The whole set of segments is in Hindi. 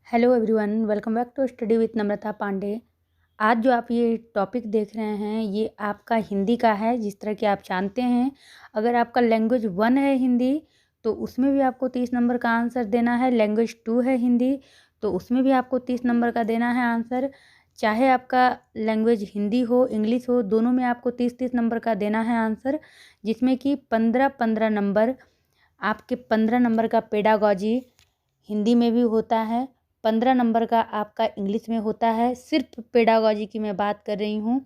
Hello everyone, welcome back to study with Namrata Pandey. आज जो आप ये टॉपिक देख रहे हैं ये आपका हिंदी का है। जिस तरह कि आप जानते हैं, अगर आपका लैंग्वेज 1 है हिंदी तो उसमें भी आपको 30 नंबर का आंसर देना है। लैंग्वेज 2 है हिंदी तो उसमें भी आपको 30 नंबर का देना है आंसर। चाहे आपका लैंग्वेज हिंदी हो इंग्लिश हो, दोनों में आपको 30-30 नंबर का देना है आंसर, जिसमें कि 15-15 नंबर आपके 15 नंबर का पेडागॉजी हिंदी में भी होता है, 15 नंबर का आपका इंग्लिश में होता है। सिर्फ पेडागॉजी की मैं बात कर रही हूँ।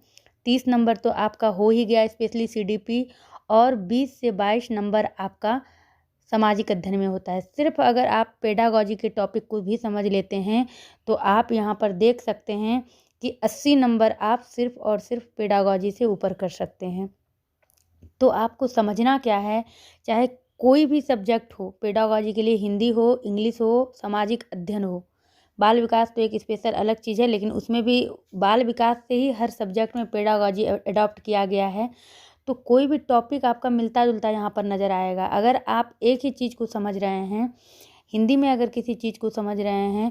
30 नंबर तो आपका हो ही गया स्पेशली सीडीपी, और 20 से 22 नंबर आपका सामाजिक अध्ययन में होता है। सिर्फ अगर आप पेडागॉजी के टॉपिक को भी समझ लेते हैं तो आप यहाँ पर देख सकते हैं कि 80 नंबर आप सिर्फ और सिर्फ पेडागॉजी से ऊपर कर सकते हैं। तो आपको समझना क्या है, चाहे कोई भी सब्जेक्ट हो पेडागॉजी के लिए, हिंदी हो इंग्लिश हो सामाजिक अध्ययन हो। बाल विकास तो एक स्पेशल अलग चीज़ है, लेकिन उसमें भी बाल विकास से ही हर सब्जेक्ट में पेडागॉजी अडॉप्ट किया गया है। तो कोई भी टॉपिक आपका मिलता जुलता यहाँ पर नज़र आएगा। अगर आप एक ही चीज़ को समझ रहे हैं हिंदी में, अगर किसी चीज़ को समझ रहे हैं,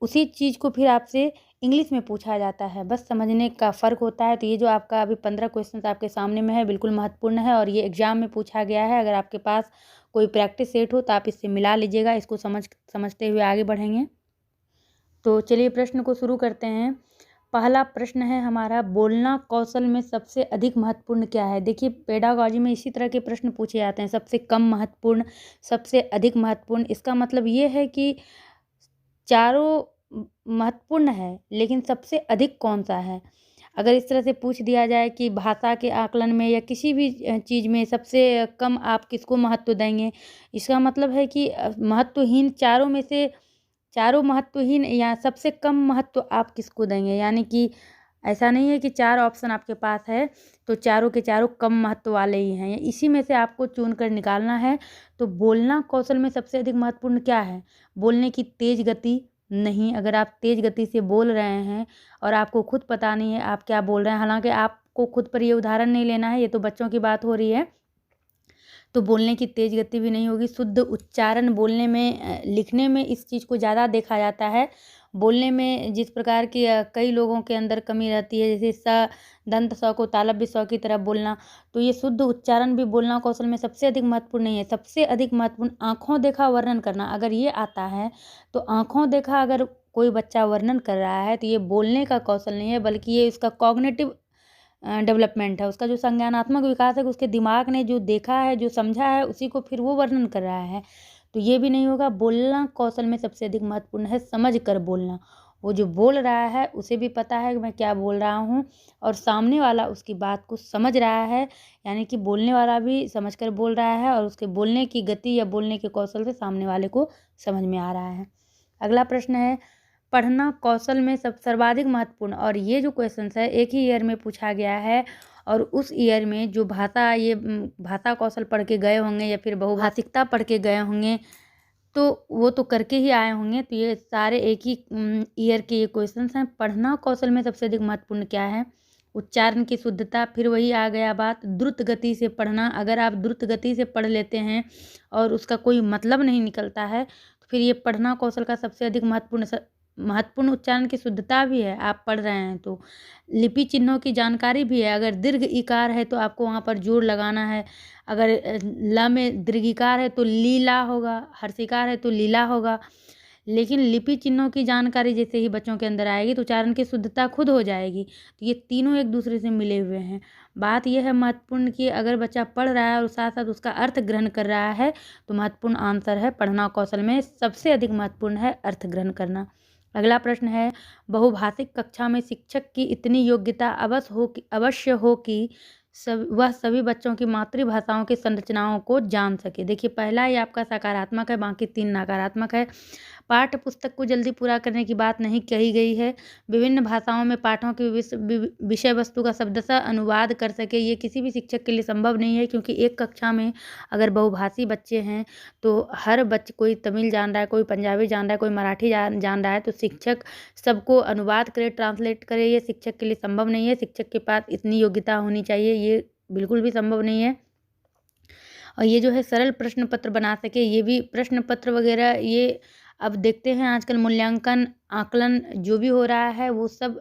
उसी चीज़ को फिर आपसे इंग्लिश में पूछा जाता है, बस समझने का फ़र्क होता है। तो ये जो आपका अभी 15 क्वेश्चन आपके सामने में है बिल्कुल महत्वपूर्ण है, और ये एग्ज़ाम में पूछा गया है। अगर आपके पास कोई प्रैक्टिस सेट हो तो आप इससे मिला लीजिएगा। इसको समझते हुए आगे बढ़ेंगे। तो चलिए प्रश्न को शुरू करते हैं। पहला प्रश्न है हमारा, बोलना कौशल में सबसे अधिक महत्वपूर्ण क्या है। देखिए पेडागॉजी में इसी तरह के प्रश्न पूछे जाते हैं, सबसे कम महत्वपूर्ण, सबसे अधिक महत्वपूर्ण। इसका मतलब ये है कि चारों महत्वपूर्ण है लेकिन सबसे अधिक कौन सा है। अगर इस तरह से पूछ दिया जाए कि भाषा के आकलन में या किसी भी चीज़ में सबसे कम आप किसको महत्व देंगे, इसका मतलब है कि महत्वहीन चारों में से, चारों महत्वहीन या सबसे कम महत्व आप किसको देंगे। यानी कि ऐसा नहीं है कि 4 ऑप्शन आपके पास है तो चारों के चारों कम महत्व वाले ही हैं, इसी में से आपको चुन कर निकालना है। तो बोलना कौशल में सबसे अधिक महत्वपूर्ण क्या है, बोलने की तेज गति। नहीं, अगर आप तेज गति से बोल रहे हैं और आपको खुद पता नहीं है आप क्या बोल रहे हैं, हालांकि आपको खुद पर ये उदाहरण नहीं लेना है, ये तो बच्चों की बात हो रही है, तो बोलने की तेज गति भी नहीं होगी। शुद्ध उच्चारण बोलने में लिखने में इस चीज़ को ज़्यादा देखा जाता है। बोलने में जिस प्रकार की कई लोगों के अंदर कमी रहती है, जैसे स दंत स को तालव्य स की तरह बोलना, तो ये शुद्ध उच्चारण भी बोलना कौशल में सबसे अधिक महत्वपूर्ण नहीं है। सबसे अधिक महत्वपूर्ण आँखों देखा वर्णन करना, अगर ये आता है तो आँखों देखा अगर कोई बच्चा वर्णन कर रहा है तो ये बोलने का कौशल नहीं है, बल्कि ये इसका कॉग्निटिव डेवलपमेंट है। उसका जो संज्ञानात्मक विकास है, उसके दिमाग ने जो देखा है जो समझा है उसी को फिर वो वर्णन कर रहा है, तो ये भी नहीं होगा। बोलना कौशल में सबसे अधिक महत्वपूर्ण है समझ कर बोलना। वो जो बोल रहा है उसे भी पता है कि मैं क्या बोल रहा हूँ, और सामने वाला उसकी बात को समझ रहा है, यानी कि बोलने वाला भी समझ कर बोल रहा है और उसके बोलने की गति या बोलने के कौशल से सामने वाले को समझ में आ रहा है। अगला प्रश्न है, पढ़ना कौशल में सर्वाधिक महत्वपूर्ण, और ये जो क्वेश्चंस है एक ही ईयर में पूछा गया है, और उस ईयर में जो भाषा ये भाषा कौशल पढ़ के गए होंगे या फिर बहुभाषिकता पढ़ के गए होंगे तो वो तो करके ही आए होंगे। तो ये सारे एक ही ईयर के ये क्वेश्चंस हैं। पढ़ना कौशल में सबसे अधिक महत्वपूर्ण क्या है, उच्चारण की शुद्धता। फिर वही आ गया बात, द्रुत गति से पढ़ना। अगर आप द्रुत गति से पढ़ लेते हैं और उसका कोई मतलब नहीं निकलता है तो फिर ये पढ़ना कौशल का सबसे अधिक महत्वपूर्ण उच्चारण की शुद्धता भी है, आप पढ़ रहे हैं तो। लिपि चिन्हों की जानकारी भी है, अगर दीर्घ इकार है तो आपको वहाँ पर जोर लगाना है, अगर ल में दीर्घिकार है तो लीला होगा, हर्षिकार है तो लीला होगा। लेकिन लिपि चिन्हों की जानकारी जैसे ही बच्चों के अंदर आएगी तो उच्चारण की शुद्धता खुद हो जाएगी। तो ये तीनों एक दूसरे से मिले हुए हैं। बात यह है महत्वपूर्ण कि अगर बच्चा पढ़ रहा है और साथ साथ उसका अर्थ ग्रहण कर रहा है तो महत्वपूर्ण आंसर है पढ़ना कौशल में सबसे अधिक महत्वपूर्ण है अर्थ ग्रहण करना। अगला प्रश्न है, बहुभाषिक कक्षा में शिक्षक की इतनी योग्यता अवश्य हो कि वह सभी बच्चों की मातृभाषाओं की संरचनाओं को जान सके। देखिए पहला ही आपका सकारात्मक है, बाकी 3 नकारात्मक है। पाठ्य पुस्तक को जल्दी पूरा करने की बात नहीं कही गई है। विभिन्न भाषाओं में पाठों की विषय वस्तु का शब्दशः अनुवाद कर सके, ये किसी भी शिक्षक के लिए संभव नहीं है, क्योंकि एक कक्षा में अगर बहुभाषी बच्चे हैं तो हर बच्चे, कोई तमिल जान रहा है, कोई पंजाबी जान रहा है, कोई मराठी जान रहा है, तो शिक्षक सबको अनुवाद करे, ट्रांसलेट करे, ये शिक्षक के लिए संभव नहीं है। शिक्षक के पास इतनी योग्यता होनी चाहिए, ये बिल्कुल भी संभव नहीं है। और ये जो है सरल प्रश्न पत्र बना सके, ये भी प्रश्न पत्र वगैरह ये अब देखते हैं आजकल मूल्यांकन, आकलन जो भी हो रहा है वो सब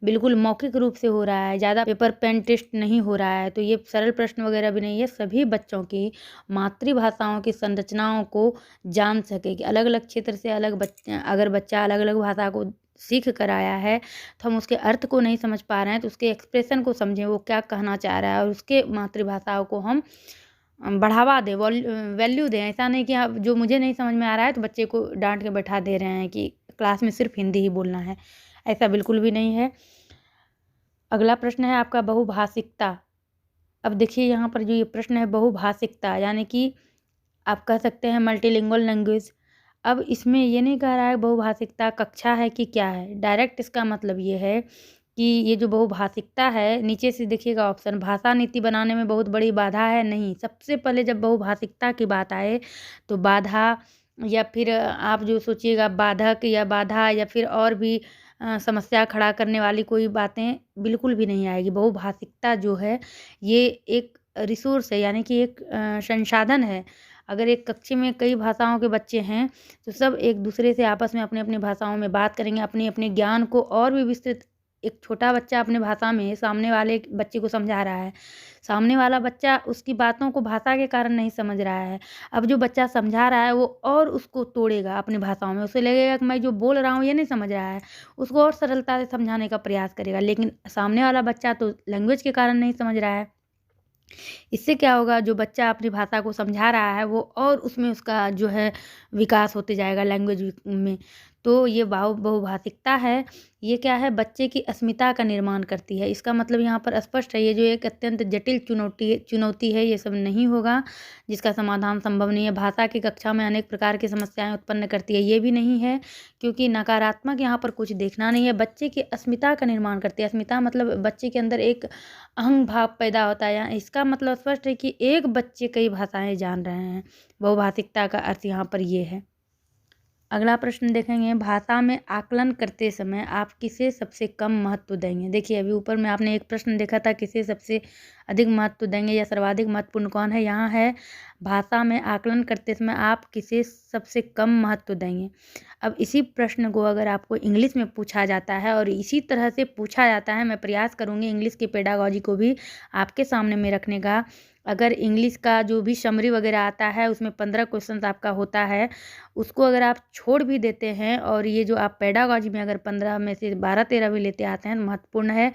बिल्कुल मौखिक रूप से हो रहा है, ज़्यादा पेपर पेन टेस्ट नहीं हो रहा है। तो ये सरल प्रश्न वगैरह भी नहीं है, सभी बच्चों की मातृभाषाओं की संरचनाओं को जान सके कि अलग-अलग क्षेत्र से अगर बच्चा अलग-अलग भाषा को सीख कर आया है, तो हम उसके अर्थ को नहीं समझ पा रहे हैं, तो उसके एक्सप्रेशन को समझें, वो क्या कहना चाह रहा है और उसके मातृभाषाओं को हम बढ़ावा दें, वैल्यू दें। ऐसा नहीं कि अब जो मुझे नहीं समझ में आ रहा है तो बच्चे को डाँट के बैठा दे रहे हैं कि क्लास में सिर्फ़ हिंदी ही बोलना है, ऐसा बिल्कुल भी नहीं है। अगला प्रश्न है आपका बहुभाषिकता। अब देखिए यहाँ पर जो ये प्रश्न है बहुभाषिकता, यानी कि आप कह सकते हैं मल्टीलिंगुअल लैंग्वेज। अब इसमें ये नहीं कह रहा है बहुभाषिकता कक्षा है कि क्या है, डायरेक्ट इसका मतलब ये है कि ये जो बहुभाषिकता है, नीचे से देखिएगा ऑप्शन, भाषा नीति बनाने में बहुत बड़ी बाधा है, नहीं। सबसे पहले जब बहुभाषिकता की बात आए तो बाधा या फिर आप जो सोचिएगा बाधक या बाधा या फिर और भी समस्या खड़ा करने वाली कोई बातें बिल्कुल भी नहीं आएगी। बहुभाषिकता जो है ये एक रिसोर्स है, यानी कि एक संसाधन है। अगर एक कक्षा में कई भाषाओं के बच्चे हैं तो सब एक दूसरे से आपस में अपनी-अपनी भाषाओं में बात करेंगे, अपने-अपने ज्ञान को और भी विस्तृत। एक छोटा बच्चा अपनी भाषा में सामने वाले बच्चे को समझा रहा है, सामने वाला बच्चा उसकी बातों को भाषा के कारण नहीं समझ रहा है। अब जो बच्चा समझा रहा है वो और उसको तोड़ेगा अपनी भाषाओं में, उसे लगेगा कि मैं जो बोल रहा हूँ ये नहीं समझ रहा है, उसको और सरलता से समझाने का प्रयास करेगा, लेकिन सामने वाला बच्चा तो लैंग्वेज के कारण नहीं समझ रहा है। इससे क्या होगा, जो बच्चा अपनी भाषा को समझा रहा है वो और उसमें उसका जो है विकास होते जाएगा लैंग्वेज में। तो ये बहुभाषिकता है, ये क्या है, बच्चे की अस्मिता का निर्माण करती है। इसका मतलब यहाँ पर स्पष्ट है, ये जो एक अत्यंत जटिल चुनौती है, ये सब नहीं होगा, जिसका समाधान संभव नहीं है। भाषा की कक्षा में अनेक प्रकार की समस्याएं उत्पन्न करती है, ये भी नहीं है, क्योंकि नकारात्मक यहाँ पर कुछ देखना नहीं है। बच्चे की अस्मिता का निर्माण करती है। अस्मिता मतलब बच्चे के अंदर एक अहंग भाव पैदा होता है। यहाँ इसका मतलब स्पष्ट है कि एक बच्चे कई भाषाएं जान रहे हैं। बहुभाषिकता का अर्थ यहाँ पर ये है। अगला प्रश्न देखेंगे, भाषा में आकलन करते समय आप किसे सबसे कम महत्व देंगे। देखिए अभी ऊपर में आपने एक प्रश्न देखा था, किसे सबसे अधिक महत्व देंगे या सर्वाधिक महत्वपूर्ण कौन है। यहाँ है भाषा में आकलन करते समय आप किसे सबसे कम महत्व देंगे। अब इसी प्रश्न को अगर आपको इंग्लिश में पूछा जाता है और इसी तरह से पूछा जाता है, मैं प्रयास करूँगी इंग्लिश की पेडागॉजी को भी आपके सामने में रखने का। अगर इंग्लिश का जो भी समरी वगैरह आता है उसमें 15 क्वेश्चन आपका होता है, उसको अगर आप छोड़ भी देते हैं और ये जो आप पेडागॉजी में अगर 15 में से 12-13 भी लेते आते हैं, महत्वपूर्ण है।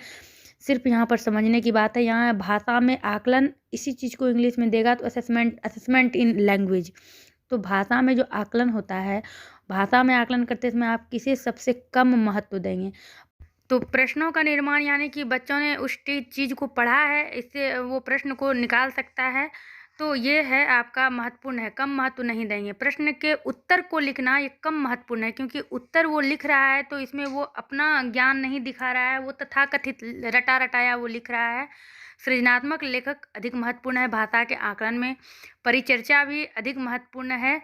सिर्फ यहाँ पर समझने की बात है। यहाँ भाषा में आकलन, इसी चीज़ को इंग्लिश में देगा तो असेसमेंट इन लैंग्वेज। तो भाषा में जो आकलन होता है, भाषा में आकलन करते समय आप किसे सबसे कम महत्व देंगे। तो प्रश्नों का निर्माण, यानी कि बच्चों ने उस चीज़ को पढ़ा है, इससे वो प्रश्न को निकाल सकता है, तो ये है आपका महत्वपूर्ण है, कम महत्व नहीं देंगे। प्रश्न के उत्तर को लिखना ये कम महत्वपूर्ण है, क्योंकि उत्तर वो लिख रहा है तो इसमें वो अपना ज्ञान नहीं दिखा रहा है, वो तथाकथित रटा रटाया वो लिख रहा है। सृजनात्मक लेखक अधिक महत्वपूर्ण है भाषा के आकलन में। परिचर्चा भी अधिक महत्वपूर्ण है।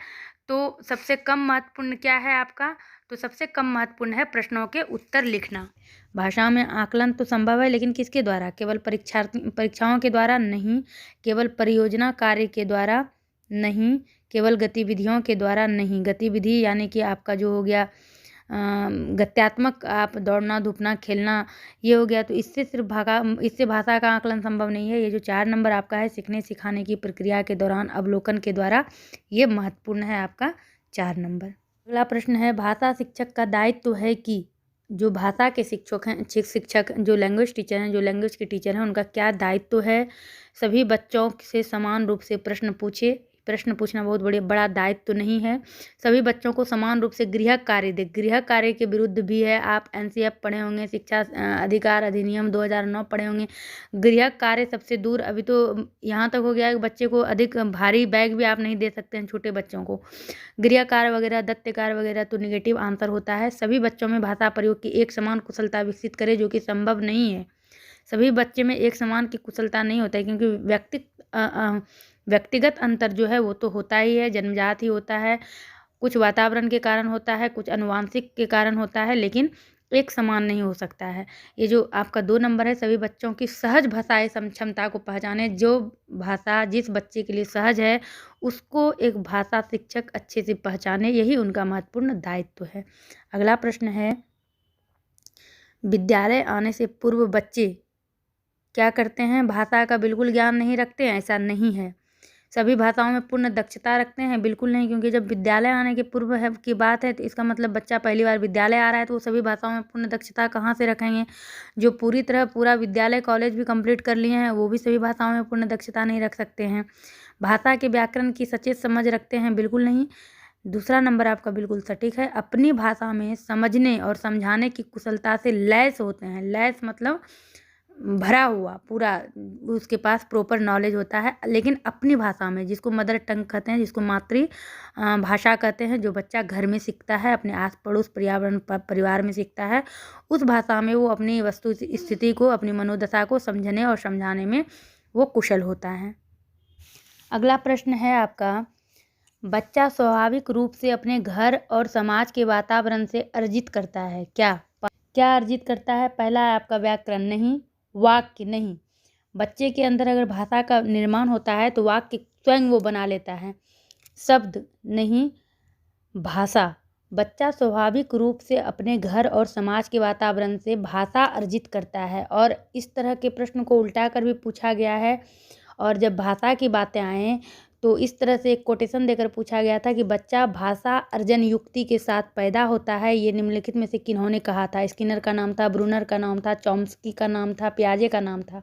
तो सबसे कम महत्वपूर्ण क्या है आपका, तो सबसे कम महत्वपूर्ण है प्रश्नों के उत्तर लिखना। भाषा में आकलन तो संभव है, लेकिन किसके द्वारा, केवल परीक्षाओं के द्वारा नहीं, केवल परियोजना कार्य के द्वारा नहीं, केवल गतिविधियों के द्वारा नहीं। गतिविधि यानी कि आपका जो हो गया गत्यात्मक, आप दौड़ना धूपना खेलना, ये हो गया, तो इससे भाषा का आकलन संभव नहीं है। ये जो 4 नंबर आपका है, सीखने सिखाने की प्रक्रिया के दौरान अवलोकन के द्वारा, ये महत्वपूर्ण है आपका 4 नंबर। अगला प्रश्न है, भाषा शिक्षक का दायित्व है कि जो भाषा के शिक्षक जो लैंग्वेज टीचर हैं, जो लैंग्वेज के टीचर हैं, उनका क्या दायित्व है। सभी बच्चों से समान रूप से प्रश्न पूछे। प्रश्न पूछना बहुत बड़ा दायित्व तो नहीं है। सभी बच्चों को समान रूप से गृह कार्य दे। गृह कार्य के विरुद्ध भी है, आप एनसीएफ पढ़े होंगे, शिक्षा अधिकार अधिनियम 2009 पढ़े होंगे। गृह कार्य सबसे दूर, अभी तो यहाँ तक हो गया है कि बच्चे को अधिक भारी बैग भी आप नहीं दे सकते हैं छोटे बच्चों को। गृह कार्य वगैरह, दत्त कार्य वगैरह तो निगेटिव आंसर होता है। सभी बच्चों में भाषा प्रयोग की एक समान कुशलता विकसित करे, जो कि संभव नहीं है। सभी बच्चे में एक समान की कुशलता नहीं होता है, क्योंकि व्यक्तिगत अंतर जो है वो तो होता ही है, जन्मजात ही होता है। कुछ वातावरण के कारण होता है, कुछ अनुवांशिक के कारण होता है, लेकिन एक समान नहीं हो सकता है। ये जो आपका 2 नंबर है, सभी बच्चों की सहज भाषाई क्षमता को पहचाने। जो भाषा जिस बच्चे के लिए सहज है, उसको एक भाषा शिक्षक अच्छे से पहचाने, यही उनका महत्वपूर्ण दायित्व है। अगला प्रश्न है, विद्यालय आने से पूर्व बच्चे क्या करते हैं? भाषा का बिल्कुल ज्ञान नहीं रखते हैं? ऐसा नहीं है। सभी भाषाओं में पूर्ण दक्षता रखते हैं? बिल्कुल नहीं, क्योंकि जब विद्यालय आने के पूर्व है की बात है, तो इसका मतलब बच्चा पहली बार विद्यालय आ रहा है, तो वो सभी भाषाओं में पूर्ण दक्षता कहाँ से रखेंगे? जो पूरी तरह पूरा विद्यालय कॉलेज भी कंप्लीट कर लिए हैं, वो भी सभी भाषाओं में पूर्ण दक्षता नहीं रख सकते हैं। भाषा के व्याकरण की सचेत समझ रखते हैं? बिल्कुल नहीं। दूसरा नंबर आपका बिल्कुल सटीक है। अपनी भाषा में समझने और समझाने की कुशलता से लैस होते हैं। लैस मतलब भरा हुआ, पूरा उसके पास प्रॉपर नॉलेज होता है, लेकिन अपनी भाषा में, जिसको मदर टंग कहते हैं, जिसको मातृ भाषा कहते हैं, जो बच्चा घर में सीखता है, अपने आस पड़ोस पर्यावरण परिवार में सीखता है, उस भाषा में वो अपनी वस्तु स्थिति को, अपनी मनोदशा को समझने और समझाने में वो कुशल होता है। अगला प्रश्न है आपका, बच्चा स्वाभाविक रूप से अपने घर और समाज के वातावरण से अर्जित करता है क्या अर्जित करता है? पहला है आपका व्याकरण नहीं, वाक्य नहीं। बच्चे के अंदर अगर भाषा का निर्माण होता है तो वाक्य स्वयं वो बना लेता है। शब्द नहीं, भाषा। बच्चा स्वाभाविक रूप से अपने घर और समाज के वातावरण से भाषा अर्जित करता है। और इस तरह के प्रश्न को उल्टा कर भी पूछा गया है। और जब भाषा की बातें आएँ तो इस तरह से एक कोटेशन देकर पूछा गया था कि बच्चा भाषा अर्जन युक्ति के साथ पैदा होता है। ये निम्नलिखित में से किन्होंने कहा था? स्किनर का नाम था, ब्रूनर का नाम था, चॉम्स्की का नाम था, पियाजे का नाम था।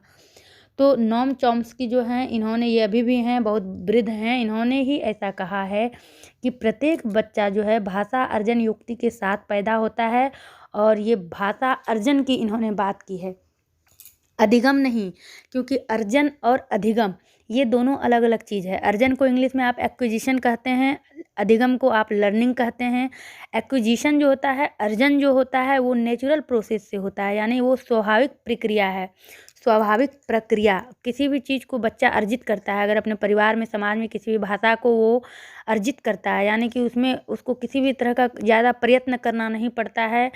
तो नोम चॉम्स्की जो हैं, इन्होंने, ये अभी भी हैं, बहुत वृद्ध हैं, इन्होंने ही ऐसा कहा है कि प्रत्येक बच्चा जो है भाषा अर्जन युक्ति के साथ पैदा होता है। और ये भाषा अर्जन की इन्होंने बात की है, अधिगम नहीं, क्योंकि अर्जन और अधिगम ये दोनों अलग अलग चीज़ है। अर्जन को इंग्लिश में आप एक्विजिशन कहते हैं, अधिगम को आप लर्निंग कहते हैं। एक्विजिशन जो होता है, अर्जन जो होता है, वो नेचुरल प्रोसेस से होता है, यानी वो स्वाभाविक प्रक्रिया है। स्वाभाविक प्रक्रिया, किसी भी चीज़ को बच्चा अर्जित करता है, अगर अपने परिवार में, समाज में किसी भी भाषा को वो अर्जित करता है, यानी कि उसमें उसको किसी भी तरह का ज़्यादा प्रयत्न करना नहीं पड़ता है,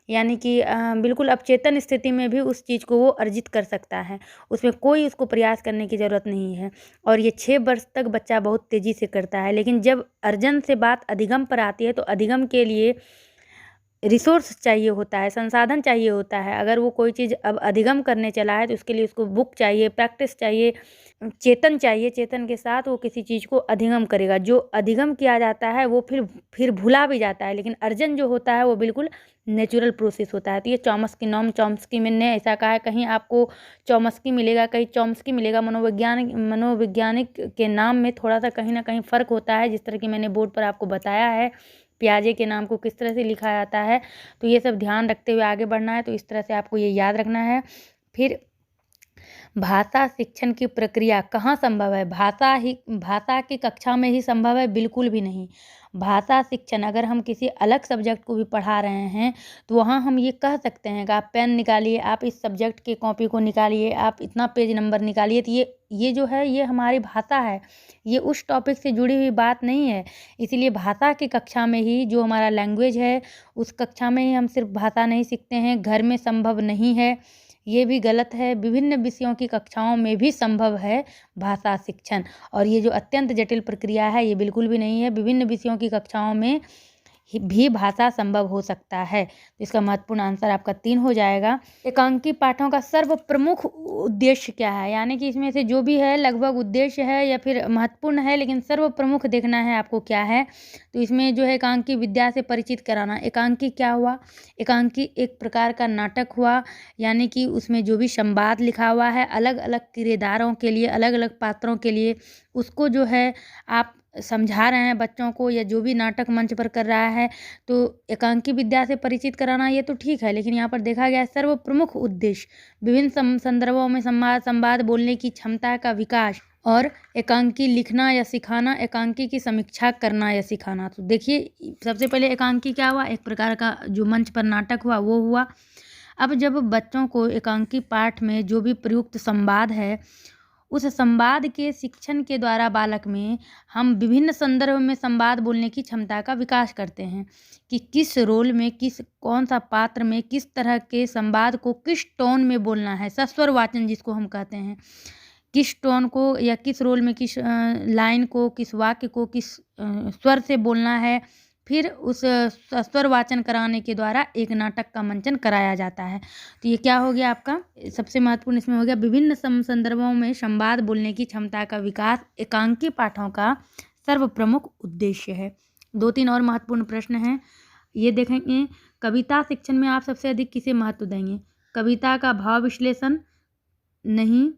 यानी कि बिल्कुल अवचेतन स्थिति में भी उस चीज़ को वो अर्जित कर सकता है, उसमें कोई उसको प्रयास करने की ज़रूरत नहीं है। और ये 6 वर्ष तक बच्चा बहुत तेज़ी से करता है। लेकिन जब अर्जन से बात अधिगम पर आती है, तो अधिगम के लिए रिसोर्स चाहिए होता है, संसाधन चाहिए होता है। अगर वो कोई चीज़ अब अधिगम करने चला है, तो उसके लिए उसको बुक चाहिए, प्रैक्टिस चाहिए, चेतन चाहिए। चेतन के साथ वो किसी चीज़ को अधिगम करेगा। जो अधिगम किया जाता है वो फिर भुला भी जाता है, लेकिन अर्जन जो होता है वो बिल्कुल नेचुरल प्रोसेस होता है। तो ये चॉम्स्की, नोम चॉम्स्की ने ऐसा कहा है। कहीं आपको चॉम्स्की मिलेगा, कहीं चॉम्स्की मिलेगा। मनोवैज्ञानिक के नाम में थोड़ा सा कहीं ना कहीं फ़र्क होता है, जिस तरह की मैंने बोर्ड पर आपको बताया है पियाजे के नाम को किस तरह से लिखा जाता है। तो ये सब ध्यान रखते हुए आगे बढ़ना है। तो इस तरह से आपको ये याद रखना है। फिर भाषा शिक्षण की प्रक्रिया कहाँ संभव है? भाषा की कक्षा में ही संभव है? बिल्कुल भी नहीं। भाषा शिक्षण अगर हम किसी अलग सब्जेक्ट को भी पढ़ा रहे हैं, तो वहाँ हम ये कह सकते हैं कि आप पेन निकालिए, आप इस सब्जेक्ट के कॉपी को निकालिए, आप इतना पेज नंबर निकालिए। तो ये जो है, ये हमारी भाषा है, ये उस टॉपिक से जुड़ी हुई बात नहीं है। इसीलिए भाषा की कक्षा में ही, जो हमारा लैंग्वेज है, उस कक्षा में ही हम सिर्फ भाषा नहीं सीखते हैं। घर में संभव नहीं है, ये भी गलत है। विभिन्न विषयों की कक्षाओं में भी संभव है भाषा शिक्षण। और ये जो अत्यंत जटिल प्रक्रिया है, ये बिल्कुल भी नहीं है। विभिन्न विषयों की कक्षाओं में भी भाषा संभव हो सकता है। तो इसका महत्वपूर्ण आंसर आपका 3 हो जाएगा। एकांकी पाठों का सर्व प्रमुख उद्देश्य क्या है? यानी कि इसमें से जो भी है लगभग उद्देश्य है या फिर महत्वपूर्ण है, लेकिन सर्व प्रमुख देखना है आपको क्या है। तो इसमें जो है एकांकी विद्या से परिचित कराना। एकांकी क्या हुआ? एकांकी एक प्रकार का नाटक हुआ, यानी कि उसमें जो भी संवाद लिखा हुआ है अलग अलग किरदारों के लिए, अलग अलग पात्रों के लिए, उसको जो है आप समझा रहे हैं बच्चों को, या जो भी नाटक मंच पर कर रहा है। तो एकांकी विद्या से परिचित कराना ये तो ठीक है, लेकिन यहाँ पर देखा गया सर्व प्रमुख उद्देश्य विभिन्न संदर्भों में संवाद बोलने की क्षमता का विकास, और एकांकी लिखना या सिखाना, एकांकी की समीक्षा करना या सिखाना। तो देखिए, सबसे पहले एकांकी क्या हुआ? एक प्रकार का जो मंच पर नाटक हुआ वो हुआ। अब जब बच्चों को एकांकी पाठ में जो भी प्रयुक्त संवाद है उस संवाद के शिक्षण के द्वारा बालक में हम विभिन्न संदर्भ में संवाद बोलने की क्षमता का विकास करते हैं कि किस रोल में, कौन सा पात्र में किस तरह के संवाद को किस टोन में बोलना है, सस्वर वाचन जिसको हम कहते हैं, किस टोन को या किस रोल में किस लाइन को, किस वाक्य को किस स्वर से बोलना है। फिर उस स्वर वाचन कराने के द्वारा एक नाटक का मंचन कराया जाता है। तो ये क्या हो गया आपका, सबसे महत्वपूर्ण इसमें हो गया विभिन्न संदर्भों में संवाद बोलने की क्षमता का विकास एकांकी पाठों का सर्वप्रमुख उद्देश्य है। 2-3 और महत्वपूर्ण प्रश्न हैं, ये देखेंगे। कविता शिक्षण में आप सबसे अधिक किसे महत्व देंगे? कविता का भाव विश्लेषण नहीं,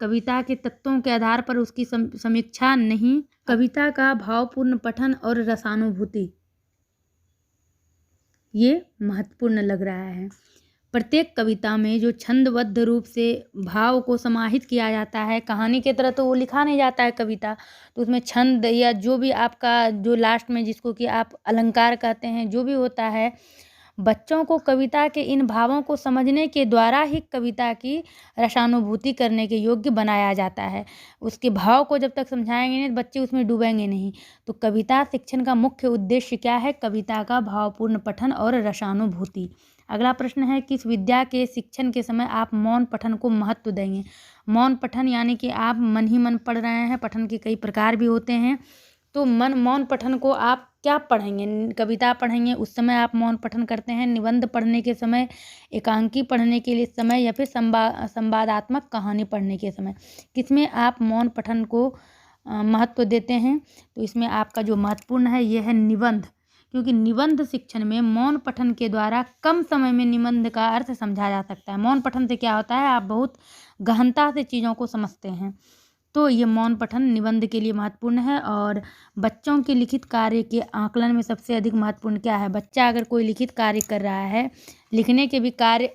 कविता के तत्वों के आधार पर उसकी समीक्षा नहीं, कविता का भावपूर्ण पठन और रसानुभूति, ये महत्वपूर्ण लग रहा है। प्रत्येक कविता में जो छंदबद्ध रूप से भाव को समाहित किया जाता है, कहानी की तरह तो वो लिखा नहीं जाता है कविता, तो उसमें छंद या जो भी आपका जो लास्ट में जिसको कि आप अलंकार कहते हैं, जो भी होता है, बच्चों को कविता के इन भावों को समझने के द्वारा ही कविता की रसानुभूति करने के योग्य बनाया जाता है। उसके भाव को जब तक समझाएंगे नहीं, बच्चे उसमें डूबेंगे नहीं। तो कविता शिक्षण का मुख्य उद्देश्य क्या है? कविता का भावपूर्ण पठन और रसानुभूति। अगला प्रश्न है, किस विद्या के शिक्षण के समय आप मौन पठन को महत्व देंगे? मौन पठन यानी कि आप मन ही मन पढ़ रहे हैं, पठन के कई प्रकार भी होते हैं। तो मौन पठन को आप क्या पढ़ेंगे? कविता पढ़ेंगे उस समय आप मौन पठन करते हैं, निबंध पढ़ने के समय, एकांकी पढ़ने के लिए समय, या फिर संवादात्मक कहानी पढ़ने के समय, किसमें आप मौन पठन को महत्व देते हैं? तो इसमें आपका जो महत्वपूर्ण है ये है निबंध, क्योंकि निबंध शिक्षण में मौन पठन के द्वारा कम समय में निबंध का अर्थ समझा जा सकता है। मौन पठन से क्या होता है, आप बहुत गहनता से चीज़ों को समझते हैं। तो ये मौन पठन निबंध के लिए महत्वपूर्ण है। और बच्चों के लिखित कार्य के आकलन में सबसे अधिक महत्वपूर्ण क्या है? बच्चा अगर कोई लिखित कार्य कर रहा है, लिखने के भी कार्य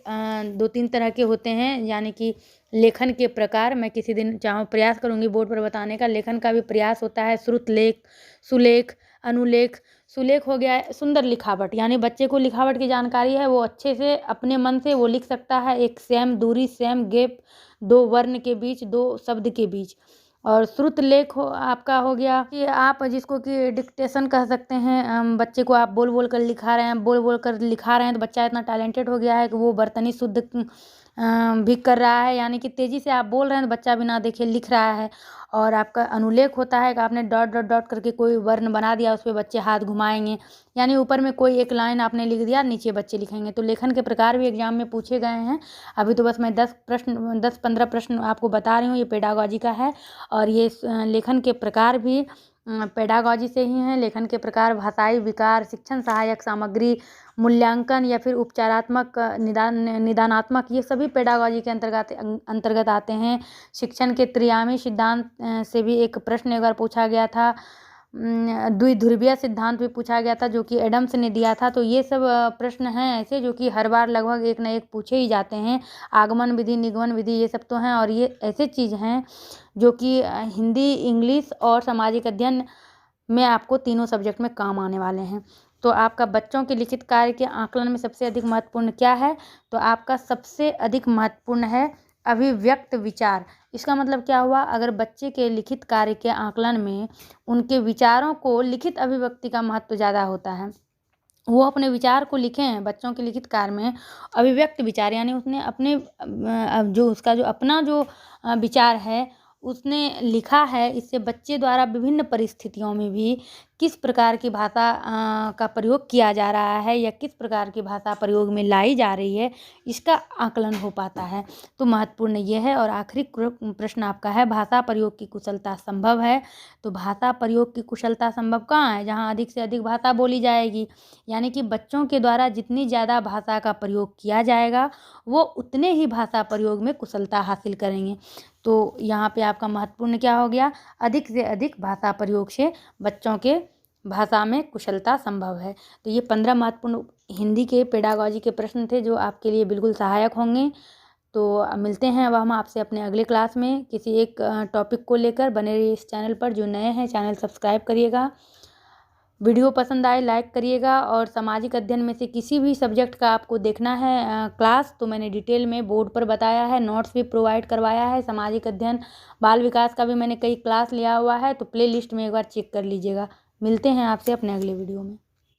2-3 तरह के होते हैं, यानी कि लेखन के प्रकार, मैं किसी दिन प्रयास करूँगी बोर्ड पर बताने का। लेखन का भी प्रयास होता है, श्रुतलेख, सुलेख, अनुलेख। सुलेख हो गया सुंदर लिखावट, यानी बच्चे को लिखावट की जानकारी है, वो अच्छे से अपने मन से वो लिख सकता है, एक सेम दूरी, सेम गैप, 2 वर्ण के बीच, 2 शब्द के बीच। और श्रुतलेख आपका हो गया कि आप जिसको कि डिक्टेशन कह सकते हैं, बच्चे को आप बोल बोल कर लिखा रहे हैं, बोल बोल कर लिखा रहे हैं, तो बच्चा इतना टैलेंटेड हो गया है कि वो बर्तनी शुद्ध भी कर रहा है, यानी कि तेज़ी से आप बोल रहे हैं तो बच्चा बिना देखे लिख रहा है। और आपका अनुलेख होता है कि आपने डॉट डॉट डॉट करके कोई वर्ण बना दिया, उस पर बच्चे हाथ घुमाएंगे, यानी ऊपर में कोई एक लाइन आपने लिख दिया, नीचे बच्चे लिखेंगे। तो लेखन के प्रकार भी एग्जाम में पूछे गए हैं। अभी तो बस मैं 10-15 प्रश्न आपको बता रही हूँ, ये पेडागॉजी का है। और ये लेखन के प्रकार भी पेडागॉजी से ही हैं। लेखन के प्रकार भाषाई विकार, शिक्षण सहायक सामग्री, मूल्यांकन या फिर उपचारात्मक, निदानात्मक, ये सभी पेडागॉजी के अंतर्गत आते हैं। शिक्षण के त्रियामी सिद्धांत से भी एक प्रश्न एक बार पूछा गया था, द्विध्रुवीय सिद्धांत भी पूछा गया था, जो कि एडम्स ने दिया था। तो ये सब प्रश्न हैं ऐसे जो कि हर बार लगभग एक न एक पूछे ही जाते हैं। आगमन विधि, निगमन विधि, ये सब तो हैं। और ये ऐसे चीज़ हैं जो कि हिंदी, इंग्लिश और सामाजिक अध्ययन में आपको तीनों सब्जेक्ट में काम आने वाले हैं। तो आपका बच्चों के लिखित कार्य के आकलन में सबसे अधिक महत्वपूर्ण क्या है? तो आपका सबसे अधिक महत्वपूर्ण है अभिव्यक्त विचार। इसका मतलब क्या हुआ? अगर बच्चे के लिखित कार्य के आकलन में उनके विचारों को लिखित अभिव्यक्ति का महत्व ज़्यादा होता है, वो अपने विचार को लिखें। बच्चों के लिखित कार्य में अभिव्यक्त विचार, यानी उसने अपने जो उसका जो अपना जो विचार है उसने लिखा है। इससे बच्चे द्वारा विभिन्न परिस्थितियों में भी किस प्रकार की भाषा का प्रयोग किया जा रहा है या किस प्रकार की भाषा प्रयोग में लाई जा रही है, इसका आकलन हो पाता है। तो महत्वपूर्ण ये है। और आखिरी प्रश्न आपका है, भाषा प्रयोग की कुशलता संभव है? तो भाषा प्रयोग की कुशलता संभव कहाँ है? जहाँ अधिक से अधिक भाषा बोली जाएगी, यानी कि बच्चों के द्वारा जितनी ज़्यादा भाषा का प्रयोग किया जाएगा वो उतने ही भाषा प्रयोग में कुशलता हासिल करेंगे। तो यहाँ पे आपका महत्वपूर्ण क्या हो गया? अधिक से अधिक भाषा प्रयोग से बच्चों के भाषा में कुशलता संभव है। तो ये 15 महत्वपूर्ण हिंदी के पेडागॉजी के प्रश्न थे जो आपके लिए बिल्कुल सहायक होंगे। तो मिलते हैं अब हम आपसे अपने अगले क्लास में किसी एक टॉपिक को लेकर। बने रहिए इस चैनल पर। जो नए हैं चैनल सब्सक्राइब करिएगा। वीडियो पसंद आए लाइक करिएगा। और सामाजिक अध्ययन में से किसी भी सब्जेक्ट का आपको देखना है क्लास, तो मैंने डिटेल में बोर्ड पर बताया है, नोट्स भी प्रोवाइड करवाया है। सामाजिक अध्ययन बाल विकास का भी मैंने कई क्लास लिया हुआ है, तो प्ले लिस्ट में एक बार चेक कर लीजिएगा। मिलते हैं आपसे अपने अगले वीडियो में।